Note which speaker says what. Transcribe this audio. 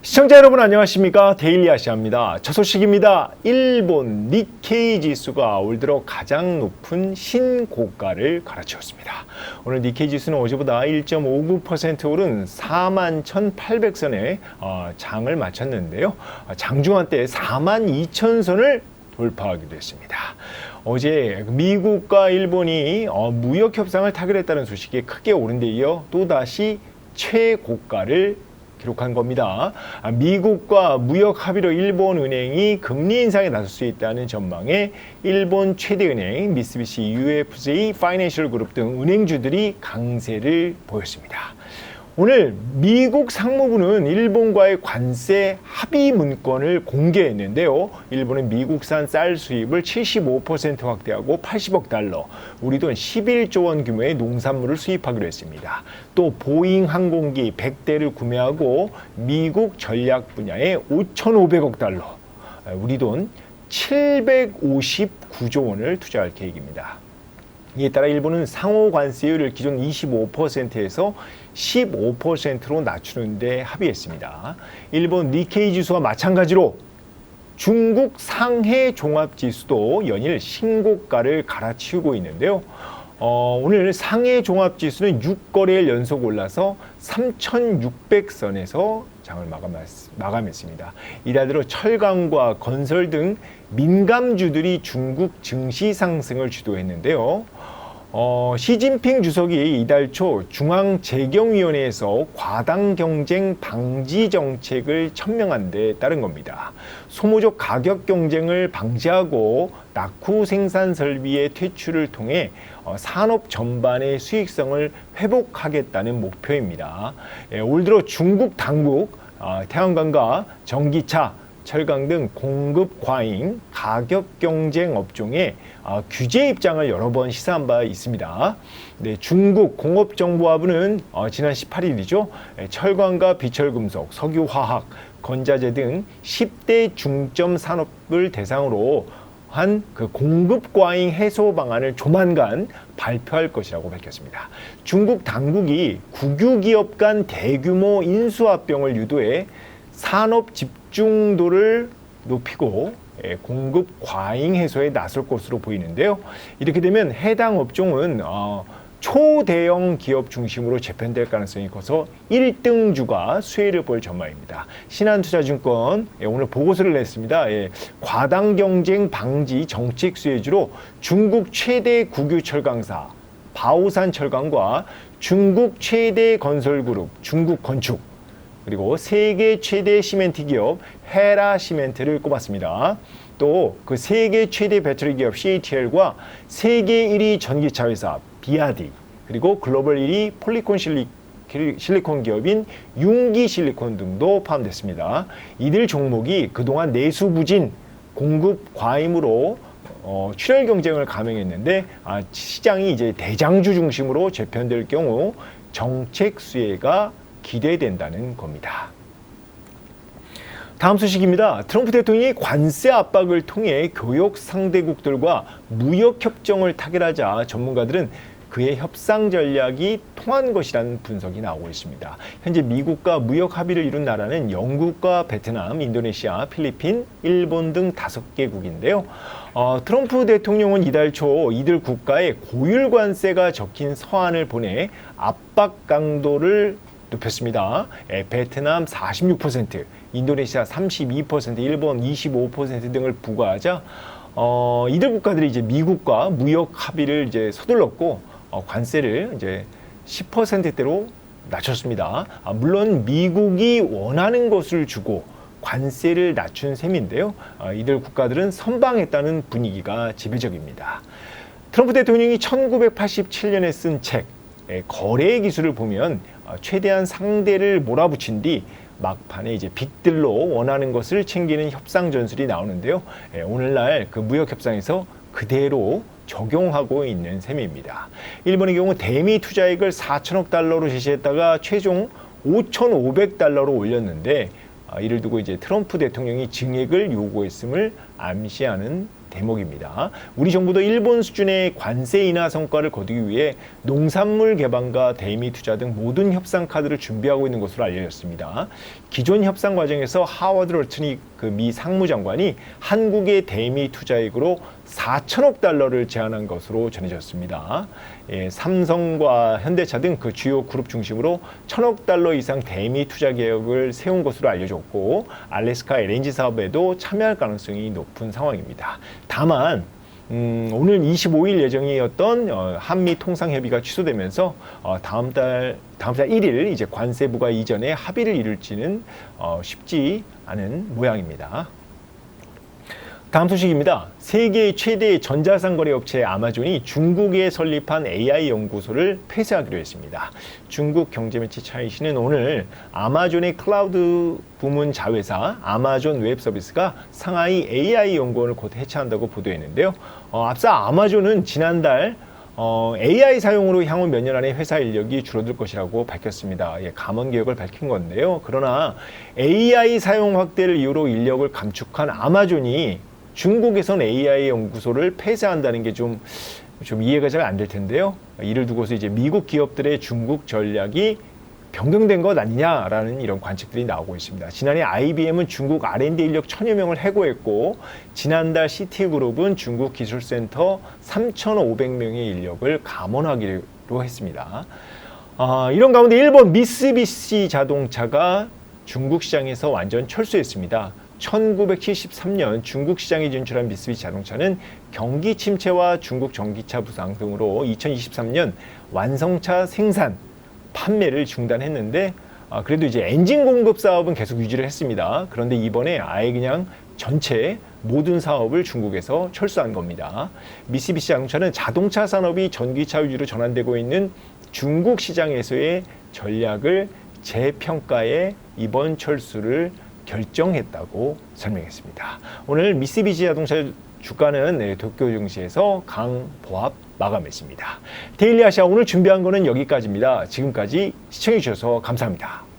Speaker 1: 시청자 여러분 안녕하십니까? 데일리 아시아입니다. 첫 소식입니다. 일본 니케이 지수가 올 들어 가장 높은 신고가를 갈아치웠습니다. 오늘 니케이 지수는 어제보다 1.59% 오른 41,800선에 장을 마쳤는데요. 장중한 때 42,000선을 돌파하기도 했습니다. 어제 미국과 일본이 무역 협상을 타결했다는 소식에 크게 오른 데 이어 또다시 최고가를 기록한 겁니다. 미국과 무역 합의로 일본 은행이 금리 인상에 나설 수 있다는 전망에 일본 최대 은행 미쓰비시 UFJ 파이낸셜 그룹 등 은행주들이 강세를 보였습니다. 오늘 미국 상무부는 일본과의 관세 합의 문건을 공개했는데요. 일본은 미국산 쌀 수입을 75% 확대하고 80억 달러, 우리 돈 11조 원 규모의 농산물을 수입하기로 했습니다. 또 보잉 항공기 100대를 구매하고 미국 전략 분야에 5,500억 달러, 우리 돈 759조 원을 투자할 계획입니다. 이에 따라 일본은 상호 관세율을 기존 25%에서 15%로 낮추는 데 합의했습니다. 일본 니케이 지수와 마찬가지로 중국 상해 종합 지수도 연일 신고가를 갈아치우고 있는데요. 오늘 상해 종합 지수는 6거래일 연속 올라서 3,600선에서 장을 마감했습니다. 이달 들어 철강과 건설 등 민감주들이 중국 증시 상승을 주도했는데요. 시진핑 주석이 이달 초 중앙재경위원회에서 과당 경쟁 방지 정책을 천명한 데 따른 겁니다. 소모적 가격 경쟁을 방지하고 낙후 생산 설비의 퇴출을 통해 산업 전반의 수익성을 회복하겠다는 목표입니다. 올 들어 중국 당국 태양광과 전기차, 철강 등 공급 과잉, 가격 경쟁 업종에 규제 입장을 여러 번 시사한 바 있습니다. 네, 중국 공업정보화부는 지난 18일이죠. 철강과 비철금속, 석유화학, 건자재 등 10대 중점 산업을 대상으로 한 그 공급 과잉 해소 방안을 조만간 발표할 것이라고 밝혔습니다. 중국 당국이 국유기업 간 대규모 인수합병을 유도해 산업 집중도를 높이고 공급 과잉 해소에 나설 것으로 보이는데요. 이렇게 되면 해당 업종은 초대형 기업 중심으로 재편될 가능성이 커서 1등주가 수혜를 볼 전망입니다. 신한투자증권 오늘 보고서를 냈습니다. 과당 경쟁 방지 정책 수혜주로 중국 최대 국유 철강사 바오산 철강과 중국 최대 건설그룹 중국 건축, 그리고 세계 최대 시멘트 기업 헤라 시멘트를 꼽았습니다. 또 그 세계 최대 배터리 기업 CATL과 세계 1위 전기차 회사 비아디, 그리고 글로벌 1위 폴리콘 실리콘 기업인 융기 실리콘 등도 포함됐습니다. 이들 종목이 그동안 내수부진, 공급 과잉으로 출혈 경쟁을 감행했는데 시장이 이제 대장주 중심으로 재편될 경우 정책 수혜가 기대된다는 겁니다. 다음 소식입니다. 트럼프 대통령이 관세 압박을 통해 교역 상대국들과 무역 협정을 타결하자 전문가들은 그의 협상 전략이 통한 것이라는 분석이 나오고 있습니다. 현재 미국과 무역 합의를 이룬 나라는 영국과 베트남, 인도네시아, 필리핀, 일본 등 5개국인데요. 트럼프 대통령은 이달 초 이들 국가에 고율 관세가 적힌 서한을 보내 압박 강도를 높였습니다. 베트남 46%, 인도네시아 32%, 일본 25% 등을 부과하자 이들 국가들이 이제 미국과 무역 합의를 이제 서둘렀고 관세를 이제 10%대로 낮췄습니다. 물론 미국이 원하는 것을 주고 관세를 낮춘 셈인데요. 이들 국가들은 선방했다는 분위기가 지배적입니다. 트럼프 대통령이 1987년에 쓴 책 거래의 기술을 보면 최대한 상대를 몰아붙인 뒤 막판에 이제 빅들로 원하는 것을 챙기는 협상 전술이 나오는데요. 오늘날 그 무역 협상에서 그대로 적용하고 있는 셈입니다. 일본의 경우 대미 투자액을 4천억 달러로 제시했다가 최종 5,500달러로 올렸는데 이를 두고 이제 트럼프 대통령이 증액을 요구했음을 암시하는 대목입니다. 우리 정부도 일본 수준의 관세 인하 성과를 거두기 위해 농산물 개방과 대미 투자 등 모든 협상 카드를 준비하고 있는 것으로 알려졌습니다. 기존 협상 과정에서 하워드 롤튼이 미 상무장관이 한국의 대미 투자액으로 4천억 달러를 제안한 것으로 전해졌습니다. 삼성과 현대차 등 그 주요 그룹 중심으로 1,000억 달러 이상 대미 투자 계획을 세운 것으로 알려졌고 알래스카 LNG 사업에도 참여할 가능성이 높은 상황입니다. 다만 오늘 25일 예정이었던 한미 통상 협의가 취소되면서 다음 달 1일 이제 관세부가 이전에 합의를 이룰지는 쉽지 않은 모양입니다. 다음 소식입니다. 세계 최대의 전자상거래 업체 아마존이 중국에 설립한 AI 연구소를 폐쇄하기로 했습니다. 중국 경제매체 차이시는 오늘 아마존의 클라우드 부문 자회사 아마존 웹서비스가 상하이 AI 연구원을 곧 해체한다고 보도했는데요. 앞서 아마존은 지난달 AI 사용으로 향후 몇 년 안에 회사 인력이 줄어들 것이라고 밝혔습니다. 감원 계획을 밝힌 건데요. 그러나 AI 사용 확대를 이유로 인력을 감축한 아마존이 중국에선 AI 연구소를 폐쇄한다는 게 좀 이해가 잘 안 될 텐데요. 이를 두고서 이제 미국 기업들의 중국 전략이 변경된 것 아니냐라는 이런 관측들이 나오고 있습니다. 지난해 IBM은 중국 R&D 인력 1,000여 명을 해고했고 지난달 CT그룹은 중국 기술센터 3,500명의 인력을 감원하기로 했습니다. 이런 가운데 일본 미쓰비시 자동차가 중국 시장에서 완전 철수했습니다. 1973년 중국 시장에 진출한 미쓰비시 자동차는 경기 침체와 중국 전기차 부상 등으로 2023년 완성차 생산, 판매를 중단했는데 그래도 이제 엔진 공급 사업은 계속 유지를 했습니다. 그런데 이번에 아예 그냥 전체 모든 사업을 중국에서 철수한 겁니다. 미쓰비시 자동차는 자동차 산업이 전기차 위주로 전환되고 있는 중국 시장에서의 전략을 재평가해 이번 철수를 결정했다고 설명했습니다. 오늘 미쓰비시 자동차 주가는 도쿄 증시에서 강보합 마감했습니다. 데일리 아시아 오늘 준비한 거는 여기까지입니다. 지금까지 시청해 주셔서 감사합니다.